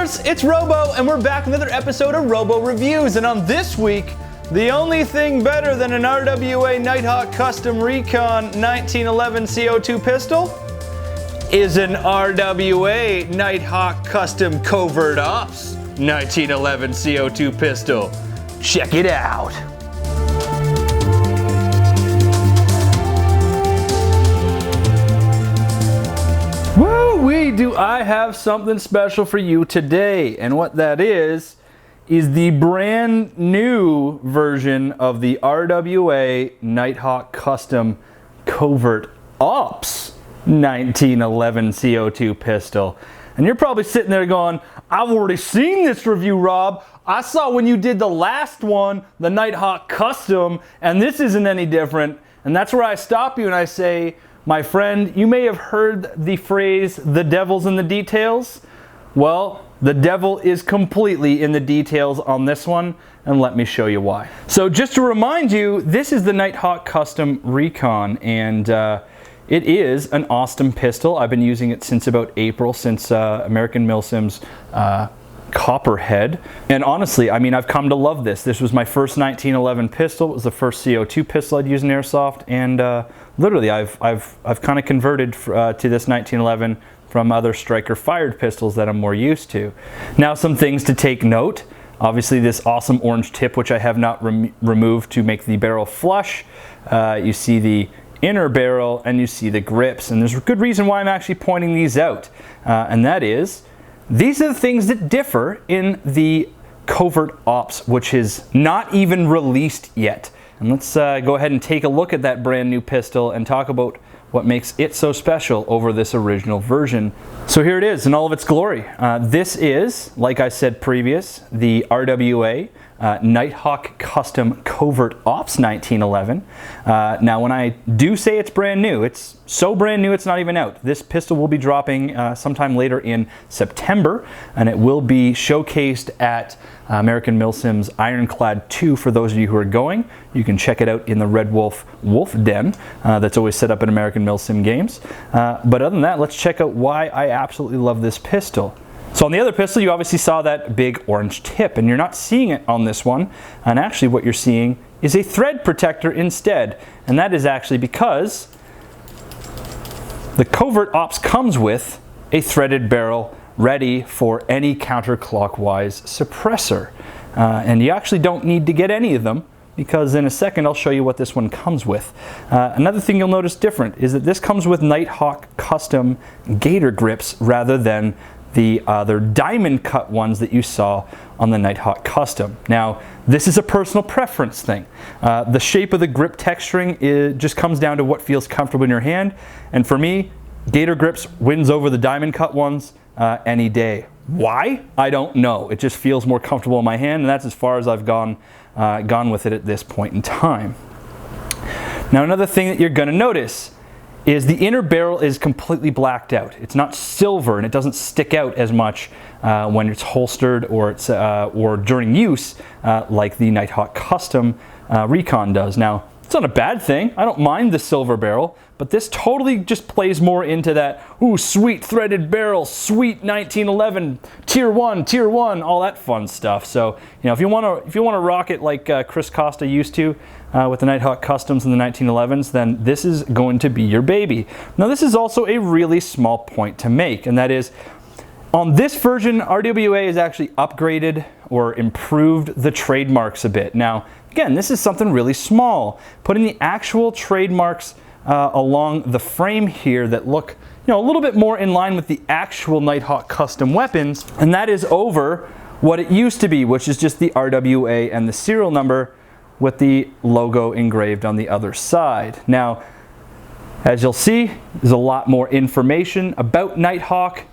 listeners, it's Robo, and we're back with another episode of Robo-Reviews. And on this week, the only thing better than an RWA Nighthawk Custom Recon 1911 CO2 pistol is an RWA Nighthawk Custom Covert Ops 1911 CO2 pistol. Check it out. Woo-wee, do I have something special for you today. And what that is the brand new version of the RWA Nighthawk Custom Covert Ops 1911 CO2 pistol. And you're probably sitting there going, I've already seen this review, Rob. I saw when you did the last one, the Nighthawk Custom, and this isn't any different. And that's where I stop you and I say, my friend, you may have heard the phrase, the devil's in the details. Well, the devil is completely in the details on this one, and let me show you why. So just to remind you, this is the Nighthawk Custom Recon, and it is an awesome pistol. I've been using it since about April, since American Milsim's Copperhead. And honestly, I mean, I've come to love this. This was my first 1911 pistol. It was the first CO2 pistol I'd used in Airsoft, and literally I've kind of converted to this 1911 from other striker fired pistols that I'm more used to. Now, some things to take note. Obviously this awesome orange tip, which I have not removed to make the barrel flush. You see the inner barrel and you see the grips, and there's a good reason why I'm actually pointing these out, and that is, these are the things that differ in the Covert Ops, which is not even released yet. And let's go ahead and take a look at that brand new pistol and talk about what makes it so special over this original version. So here it is in all of its glory. This is, like I said previous, the RWA Nighthawk Custom Covert Ops 1911. Now when I do say it's brand new, it's so brand new it's not even out. This pistol will be dropping sometime later in September, and it will be showcased at American Milsim's Ironclad 2 for those of you who are going. You can check it out in the Red Wolf Den that's always set up in American Milsim games. But other than that, let's check out why I absolutely love this pistol. So on the other pistol, you obviously saw that big orange tip, and you're not seeing it on this one. And actually what you're seeing is a thread protector instead. And that is actually because the Covert Ops comes with a threaded barrel ready for any counterclockwise suppressor. And you actually don't need to get any of them, because in a second I'll show you what this one comes with. Another thing you'll notice different is that this comes with Nighthawk Custom Gator grips rather than the other diamond cut ones that you saw on the Nighthawk Custom. Now, this is a personal preference thing. The shape of the grip texturing just comes down to what feels comfortable in your hand, and for me, Gator grips wins over the diamond cut ones any day. Why? I don't know. It just feels more comfortable in my hand, and that's as far as I've gone with it at this point in time. Now, another thing that you're going to notice is the inner barrel is completely blacked out. It's not silver, and it doesn't stick out as much when it's holstered or during use like the Nighthawk Custom Recon does. Now, it's not a bad thing. I don't mind the silver barrel, but this totally just plays more into that, ooh, sweet threaded barrel, sweet 1911, tier one, all that fun stuff. So, you know, if you want to rock it like Chris Costa used to with the Nighthawk Customs in the 1911s, then this is going to be your baby. Now, this is also a really small point to make, and that is, on this version, RWA has actually upgraded or improved the trademarks a bit. Now, again, this is something really small. Putting the actual trademarks along the frame here that look, you know, a little bit more in line with the actual Nighthawk Custom weapons, and that is over what it used to be, which is just the RWA and the serial number with the logo engraved on the other side. Now, as you'll see, there's a lot more information about Nighthawk,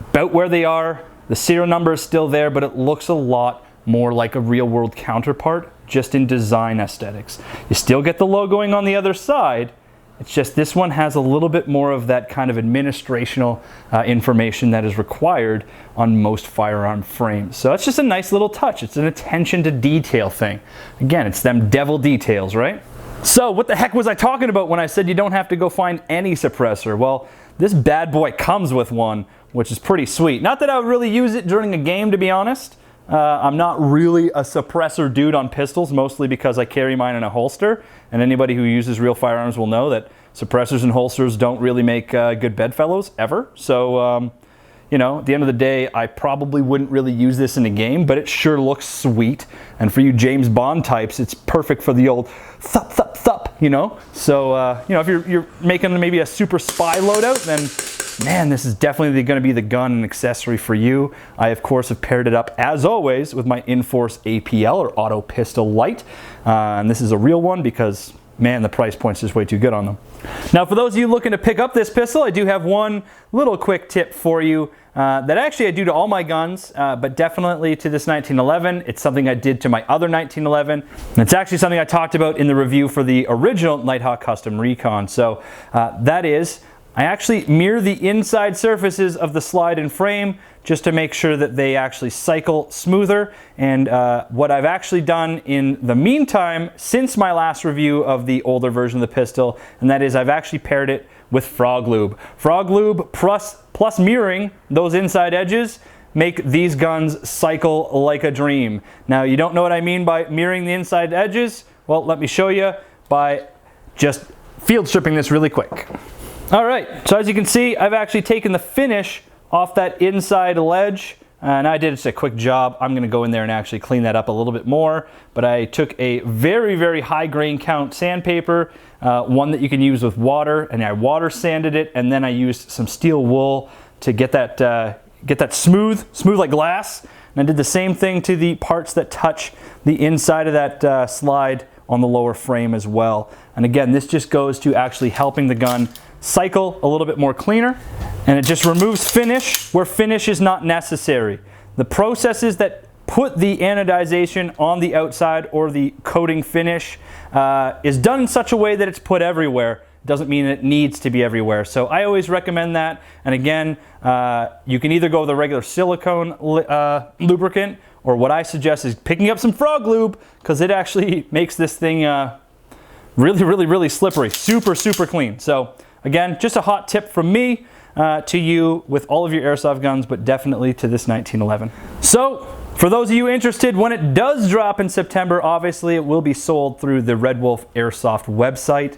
about where they are. The serial number is still there, but it looks a lot more like a real-world counterpart, just in design aesthetics. You still get the logoing on the other side. It's just this one has a little bit more of that kind of administrational information that is required on most firearm frames. So it's just a nice little touch. It's an attention to detail thing. Again, it's them devil details, right? So what the heck was I talking about when I said you don't have to go find any suppressor? Well, this bad boy comes with one, which is pretty sweet. Not that I would really use it during a game, to be honest. I'm not really a suppressor dude on pistols, mostly because I carry mine in a holster. And anybody who uses real firearms will know that suppressors and holsters don't really make good bedfellows, ever. So, you know, at the end of the day, I probably wouldn't really use this in a game, but it sure looks sweet. And for you James Bond types, it's perfect for the old thup, thup, thup, you know? So, you know, if you're making maybe a super spy loadout, then man, this is definitely going to be the gun and accessory for you. I, of course, have paired it up, as always, with my Inforce APL, or Auto Pistol Light. And this is a real one because, man, the price point's just way too good on them. Now, for those of you looking to pick up this pistol, I do have one little quick tip for you that actually I do to all my guns, but definitely to this 1911. It's something I did to my other 1911. And it's actually something I talked about in the review for the original Nighthawk Custom Recon. So that is, I actually mirror the inside surfaces of the slide and frame just to make sure that they actually cycle smoother. And what I've actually done in the meantime, since my last review of the older version of the pistol, and that is I've actually paired it with frog lube. Frog lube plus mirroring those inside edges make these guns cycle like a dream. Now, you don't know what I mean by mirroring the inside edges? Well, let me show you by just field stripping this really quick. All right, so as you can see, I've actually taken the finish off that inside ledge, and I did just a quick job. I'm gonna go in there and actually clean that up a little bit more, but I took a very, very high grain count sandpaper, one that you can use with water, and I water sanded it, and then I used some steel wool to get that smooth like glass. And I did the same thing to the parts that touch the inside of that slide on the lower frame as well. And again, this just goes to actually helping the gun cycle a little bit more cleaner, and it just removes finish where finish is not necessary. The processes that put the anodization on the outside or the coating finish is done in such a way that it's put everywhere. Doesn't mean it needs to be everywhere. So I always recommend that. And again, you can either go with a regular silicone lubricant, or what I suggest is picking up some frog lube, because it actually makes this thing really slippery, super clean. So again, just a hot tip from me to you with all of your airsoft guns, but definitely to this 1911. So for those of you interested, when it does drop in September, obviously it will be sold through the Red Wolf Airsoft website.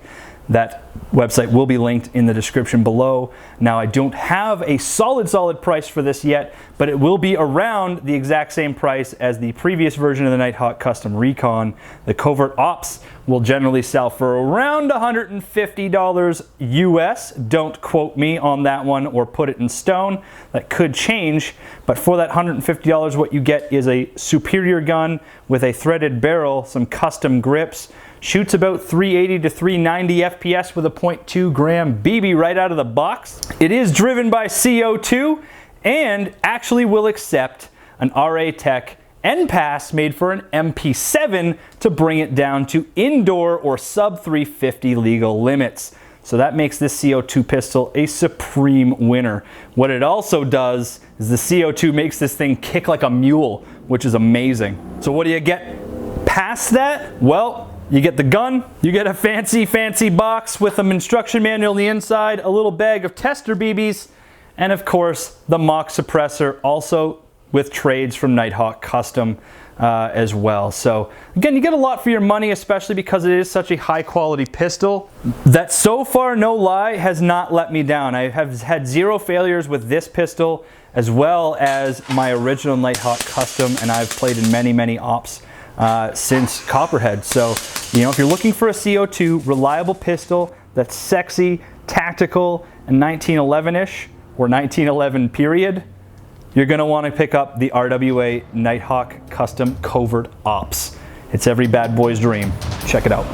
That website will be linked in the description below. Now, I don't have a solid price for this yet, but it will be around the exact same price as the previous version of the Nighthawk Custom Recon. The Covert Ops will generally sell for around $150 US. Don't quote me on that one or put it in stone. That could change, but for that $150, what you get is a superior gun with a threaded barrel, some custom grips, shoots about 380 to 390 FPS with a 0.2 gram BB right out of the box. It is driven by CO2 and actually will accept an RA Tech NPAS made for an MP7 to bring it down to indoor or sub 350 legal limits. So that makes this CO2 pistol a supreme winner. What it also does is the CO2 makes this thing kick like a mule, which is amazing. So what do you get past that? Well, you get the gun, you get a fancy box with an instruction manual on the inside, a little bag of tester BBs, and of course the mock suppressor, also with trades from Nighthawk Custom as well. So again, you get a lot for your money, especially because it is such a high quality pistol that so far, no lie, has not let me down. I have had zero failures with this pistol as well as my original Nighthawk Custom, and I've played in many ops since Copperhead. So, you know, if you're looking for a CO2 reliable pistol that's sexy, tactical, and 1911-ish, or 1911 period, you're gonna wanna pick up the RWA Nighthawk Custom Covert Ops. It's every bad boy's dream. Check it out.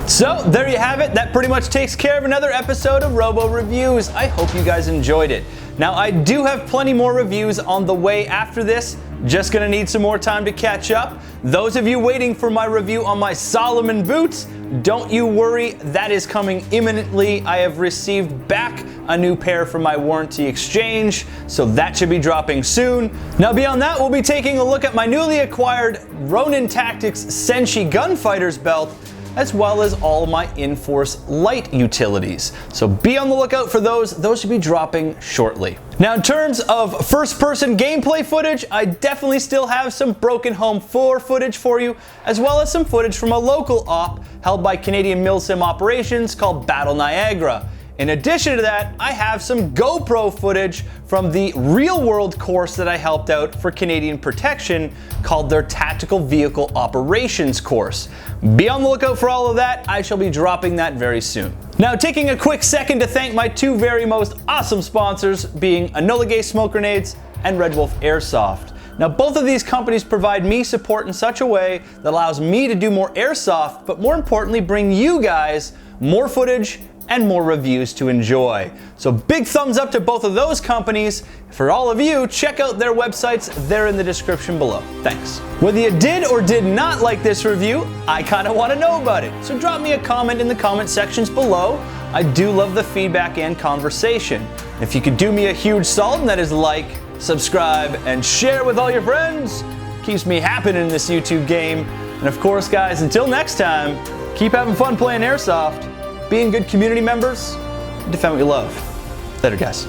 So there you have it. That pretty much takes care of another episode of Robo-Reviews. I hope you guys enjoyed it. Now, I do have plenty more reviews on the way after this. Just gonna need some more time to catch up. Those of you waiting for my review on my Salomon boots, don't you worry, that is coming imminently. I have received back a new pair from my warranty exchange, so that should be dropping soon. Now, beyond that, we'll be taking a look at my newly acquired Ronin Tactics Senshi Gunfighter's belt, as well as all my Inforce light utilities. So be on the lookout for those. Those should be dropping shortly. Now, in terms of first-person gameplay footage, I definitely still have some Broken Home 4 footage for you, as well as some footage from a local op held by Canadian Milsim Operations called Battle Niagara. In addition to that, I have some GoPro footage from the real-world course that I helped out for Canadian Protection called their Tactical Vehicle Operations course. Be on the lookout for all of that. I shall be dropping that very soon. Now, taking a quick second to thank my two very most awesome sponsors, being Enola Gay Smoke Grenades and Red Wolf Airsoft. Now, both of these companies provide me support in such a way that allows me to do more airsoft, but more importantly, bring you guys more footage and more reviews to enjoy. So big thumbs up to both of those companies. For all of you, check out their websites. They're in the description below. Thanks. Whether you did or did not like this review, I kind of want to know about it. So drop me a comment in the comment sections below. I do love the feedback and conversation. If you could do me a huge solid, and that is like, subscribe, and share with all your friends, keeps me happening in this YouTube game. And of course, guys, until next time, keep having fun playing airsoft, being good community members, defend what you love. Later, guys.